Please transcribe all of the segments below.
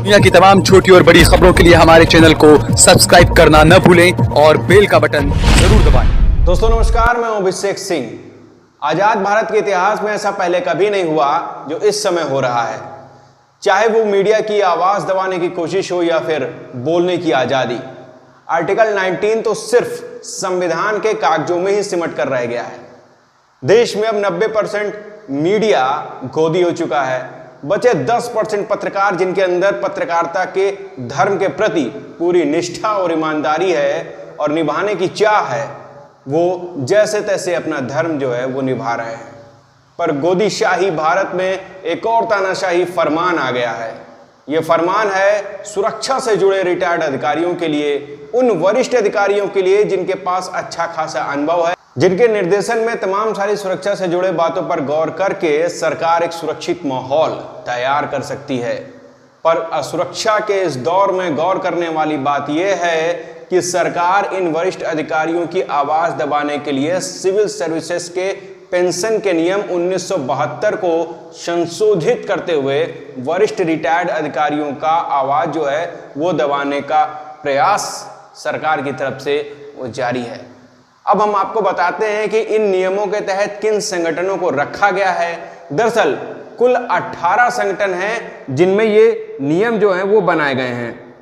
दुनिया की तमाम छोटी और बड़ी खबरों के लिए हमारे चैनल को सब्सक्राइब करना न भूलें और बेल का बटन जरूर दबाएं। दोस्तों नमस्कार, मैं अभिषेक सिंह। आजाद भारत के इतिहास में ऐसा पहले कभी नहीं हुआ जो इस समय हो रहा है, चाहे वो मीडिया की आवाज दबाने की कोशिश हो या फिर बोलने की आजादी। आर्टिकल 19 तो सिर्फ संविधान के कागजों में ही सिमट कर रह गया है। देश में अब 90% मीडिया गोदी हो चुका है। बचे 10% पत्रकार जिनके अंदर पत्रकारिता के धर्म के प्रति पूरी निष्ठा और ईमानदारी है और निभाने की चाह है, वो जैसे तैसे अपना धर्म जो है वो निभा रहे हैं। पर गोदीशाही भारत में एक और तानाशाही फरमान आ गया है। यह फरमान है सुरक्षा से जुड़े रिटायर्ड अधिकारियों के लिए, उन वरिष्ठ अधिकारियों के लिए जिनके पास अच्छा खासा अनुभव है, जिनके निर्देशन में तमाम सारी सुरक्षा से जुड़े बातों पर गौर करके सरकार एक सुरक्षित माहौल तैयार कर सकती है। पर असुरक्षा के इस दौर में गौर करने वाली बात यह है कि सरकार इन वरिष्ठ अधिकारियों की आवाज दबाने के लिए सिविल सर्विसेज के पेंशन के नियम 1972 को संशोधित करते हुए वरिष्ठ रिटायर्ड अधिकारियों का आवाज जो है वो दबाने का प्रयास सरकार की तरफ से वो जारी है। अब हम आपको बताते हैं कि इन नियमों के तहत किन संगठनों को रखा गया है। दरअसल कुल 18 संगठन हैं जिनमें ये नियम जो हैं वो बनाए गए हैं।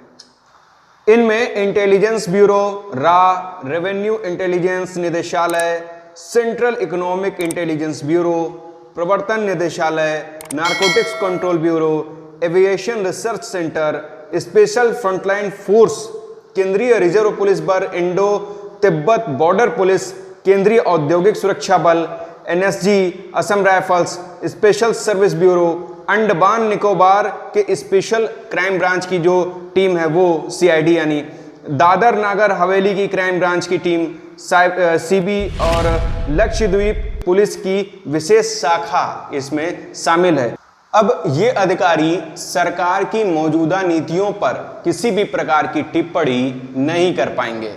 इनमें इंटेलिजेंस ब्यूरो, रा, रेवेन्यू इंटेलिजेंस निदेशालय, सेंट्रल इकोनॉमिक इंटेलिजेंस ब्यूरो, प्रवर्तन निदेशालय, narcotics control bureau, aviation research centre, special frontline force, केंद्रीय रिजर्व पुलिस बल, इंडो तिब्बत बॉर्डर पुलिस, केंद्रीय औद्योगिक सुरक्षा बल, NSG, Assam rifles, special service bureau, Andaman Nicobar के स्पेशल क्राइम ब्रांच की जो टीम है वो सीआईडी यानी दादर नागर हवेली की क्राइम ब्रांच की टीम, सीबी और लक्षद्वीप पुलिस की विशेष शाखा इसमें शामिल है। अब ये अधिकारी सरकार की मौजूदा नीतियों पर किसी भी प्रकार की टिप्पणी नहीं कर पाएंगे।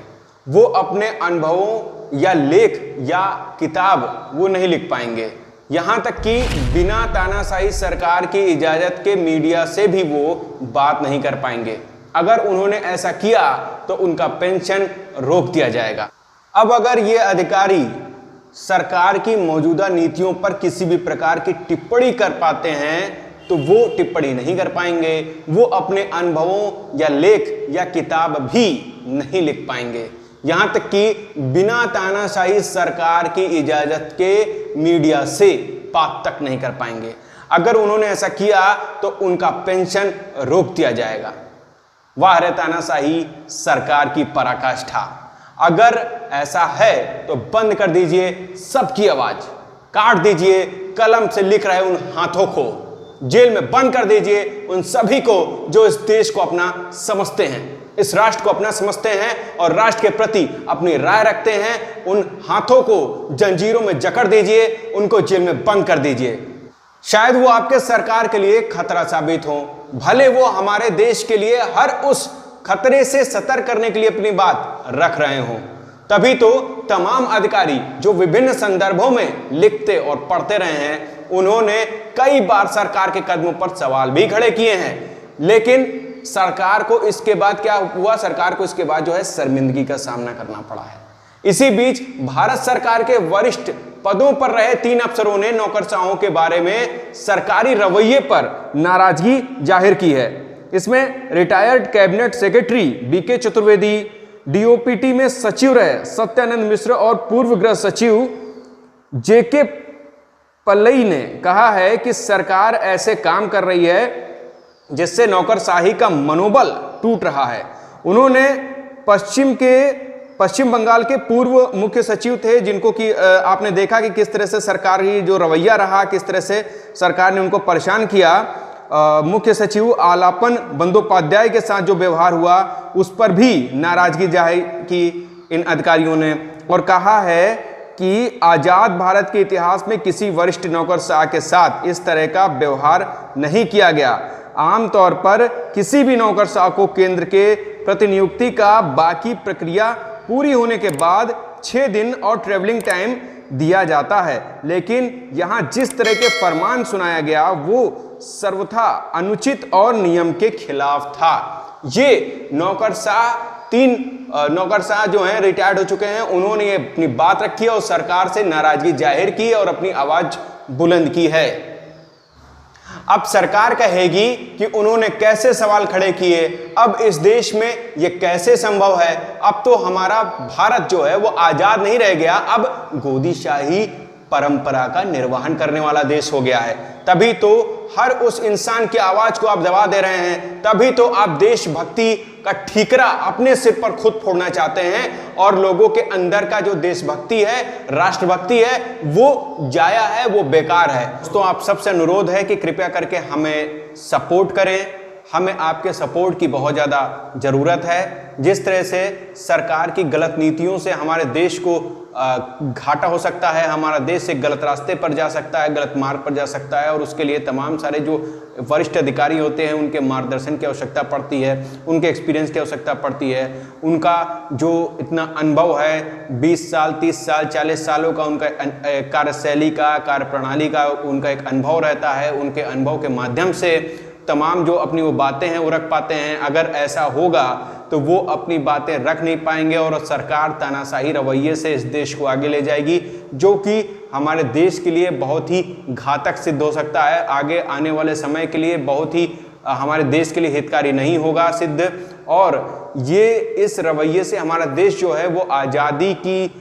वो अपने अनुभवों या लेख या किताब वो नहीं लिख पाएंगे। यहाँ तक कि बिना तानाशाही सरकार की इजाजत के मीडिया से भी वो बात नहीं कर पाएंगे। अगर उन्होंने ऐसा किया तो उनका पेंशन रोक दिया जाएगा। अब अगर ये अधिकारी सरकार की मौजूदा नीतियों पर किसी भी प्रकार की टिप्पणी कर पाते हैं तो वो टिप्पणी नहीं कर पाएंगे। वो अपने अनुभवों या लेख या किताब भी नहीं लिख पाएंगे। यहां तक कि बिना तानाशाही सरकार की इजाजत के मीडिया से बात तक नहीं कर पाएंगे। अगर उन्होंने ऐसा किया तो उनका पेंशन रोक दिया जाएगा। वाह रे तानाशाही सरकार की पराकाष्ठा। अगर ऐसा है तो बंद कर दीजिए सबकी आवाज, काट दीजिए कलम से लिख रहे उन हाथों को, जेल में बंद कर दीजिए उन सभी को जो इस देश को अपना समझते हैं, इस राष्ट्र को अपना समझते हैं और राष्ट्र के प्रति अपनी राय रखते हैं। उन हाथों को जंजीरों में जकड़ दीजिए, उनको जेल में बंद कर दीजिए। शायद वो आपके सरकार के लिए खतरा साबित हो, भले वो हमारे देश के लिए हर उस खतरे से सतर्क करने के लिए अपनी बात रख रहे हों। तभी तो तमाम अधिकारी जो विभिन्न संदर्भों में लिखते और पढ़ते रहे हैं, उन्होंने कई बार सरकार के कदमों पर सवाल भी खड़े किए हैं। लेकिन सरकार को इसके बाद क्या हुआ? सरकार को इसके बाद जो है शर्मिंदगी का सामना करना पड़ा है। इसी बीच भारत सरकार के वरिष्ठ पदों पर रहे 3 अफसरों ने नौकरशाहों के बारे में सरकारी रवैये पर नाराजगी जाहिर की है। इसमें retired cabinet secretary B K Chaturvedi, DOPT में सचिव रहे सत्यानंद मिश्र और पूर्व गृह सचिव जेके पल्लई ने कहा है कि सरकार ऐसे काम कर रही है जिससे नौकरशाही का मनोबल टूट रहा है। उन्होंने पश्चिम बंगाल के पूर्व मुख्य सचिव थे, जिनको कि आपने देखा कि किस तरह से सरकार की जो रवैया रहा, किस तरह से सरकार ने उनको परेशान किया। मुख्य सचिव आलापन बंदोपाध्याय के साथ जो व्यवहार हुआ उस पर भी नाराजगी जाहिर की इन अधिकारियों ने और कहा है कि आजाद भारत के इतिहास में किसी वरिष्ठ नौकरशाह के साथ इस तरह का व्यवहार नहीं किया गया। आमतौर पर किसी भी नौकरशाह को केंद्र के प्रतिनियुक्ति का बाकी प्रक्रिया पूरी होने के बाद 6 दिन और ट्रेवलिंग टाइम दिया जाता है, लेकिन यहाँ जिस तरह के फरमान सुनाया गया वो सर्वथा अनुचित और नियम के खिलाफ था। ये तीन नौकरशाह जो हैं रिटायर्ड हो चुके हैं, उन्होंने ये अपनी बात रखी और सरकार से नाराजगी जाहिर की और अपनी आवाज बुलंद की है। अब सरकार कहेगी कि उन्होंने कैसे सवाल खड़े किए, अब इस देश में ये कैसे संभव है। अब तो हमारा भारत जो है वो आजाद नहीं रह गया, अब गोदीशाही परंपरा का निर्वहन करने वाला देश हो गया है। तभी तो हर उस इंसान की आवाज को आप दबा दे रहे हैं, तभी तो आप देशभक्ति का ठीकरा अपने सिर पर खुद फोड़ना चाहते हैं और लोगों के अंदर का जो देशभक्ति है, राष्ट्रभक्ति है, वो जाया है, वो बेकार है। तो आप सबसे अनुरोध है कि कृपया करके हमें सपोर्ट करें। हमें आपके सपोर्ट की बहुत ज़्यादा ज़रूरत है। जिस तरह से सरकार की गलत नीतियों से हमारे देश को घाटा हो सकता है, हमारा देश एक गलत रास्ते पर जा सकता है, गलत मार्ग पर जा सकता है, और उसके लिए तमाम सारे जो वरिष्ठ अधिकारी होते हैं उनके मार्गदर्शन की आवश्यकता पड़ती है, उनके एक्सपीरियंस की आवश्यकता पड़ती है, उनका जो इतना अनुभव है 20 साल 30 साल 40 सालों का उनका कार्यशैली का, कार्यप्रणाली का उनका एक अनुभव रहता है। उनके अनुभव के माध्यम से तमाम जो अपनी वो बातें हैं वो रख पाते हैं। अगर ऐसा होगा तो वो अपनी बातें रख नहीं पाएंगे और सरकार तानाशाही रवैये से इस देश को आगे ले जाएगी, जो कि हमारे देश के लिए बहुत ही घातक सिद्ध हो सकता है। आगे आने वाले समय के लिए बहुत ही हमारे देश के लिए हितकारी नहीं होगा सिद्ध। और ये इस रवैये से हमारा देश जो है वो आज़ादी की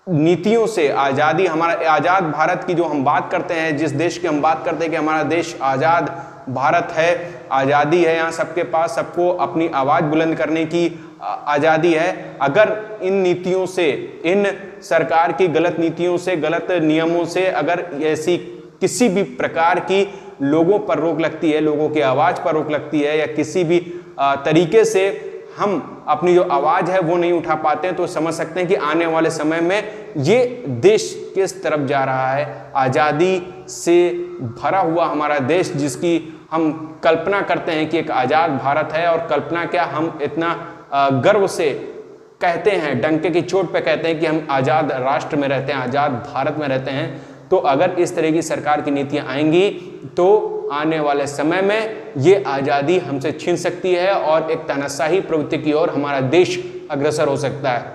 नीतियों से, आज़ादी, हमारा आज़ाद भारत की जो हम बात करते हैं, जिस देश की हम बात करते हैं कि हमारा देश आज़ाद भारत है, आज़ादी है, यहाँ सबके पास सबको अपनी आवाज़ बुलंद करने की आज़ादी है। अगर इन नीतियों से, इन सरकार की गलत नीतियों से, गलत नियमों से अगर ऐसी किसी भी प्रकार की लोगों पर रोक लगती है, लोगों की आवाज़ पर रोक लगती है, या किसी भी तरीके से हम अपनी जो आवाज़ है वो नहीं उठा पाते हैं, तो समझ सकते हैं कि आने वाले समय में ये देश किस तरफ जा रहा है। आज़ादी से भरा हुआ हमारा देश, जिसकी हम कल्पना करते हैं कि एक आज़ाद भारत है, और कल्पना क्या, हम इतना गर्व से कहते हैं, डंके की चोट पे कहते हैं कि हम आज़ाद राष्ट्र में रहते हैं, आज़ाद भारत में रहते हैं। तो अगर इस तरह की सरकार की नीतियाँ आएंगी तो आने वाले समय में ये आज़ादी हमसे छीन सकती है और एक तानाशाही प्रवृत्ति की ओर हमारा देश अग्रसर हो सकता है।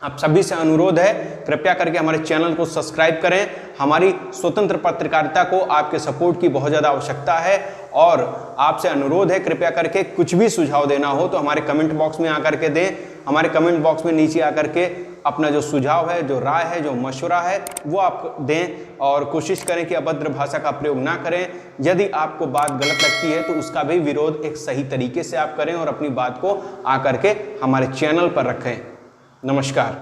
आप सभी से अनुरोध है, कृपया करके हमारे चैनल को सब्सक्राइब करें। हमारी स्वतंत्र पत्रकारिता को आपके सपोर्ट की बहुत ज़्यादा आवश्यकता है, और आपसे अनुरोध है कृपया करके कुछ भी सुझाव देना हो तो हमारे कमेंट बॉक्स में आकर के दें। हमारे कमेंट बॉक्स में नीचे आकर के अपना जो सुझाव है, जो राय है, जो मशवरा है वो आप दें, और कोशिश करें कि अभद्र भाषा का प्रयोग ना करें। यदि आपको बात गलत लगती है तो उसका भी विरोध एक सही तरीके से आप करें और अपनी बात को आकर के हमारे चैनल पर रखें। नमस्कार।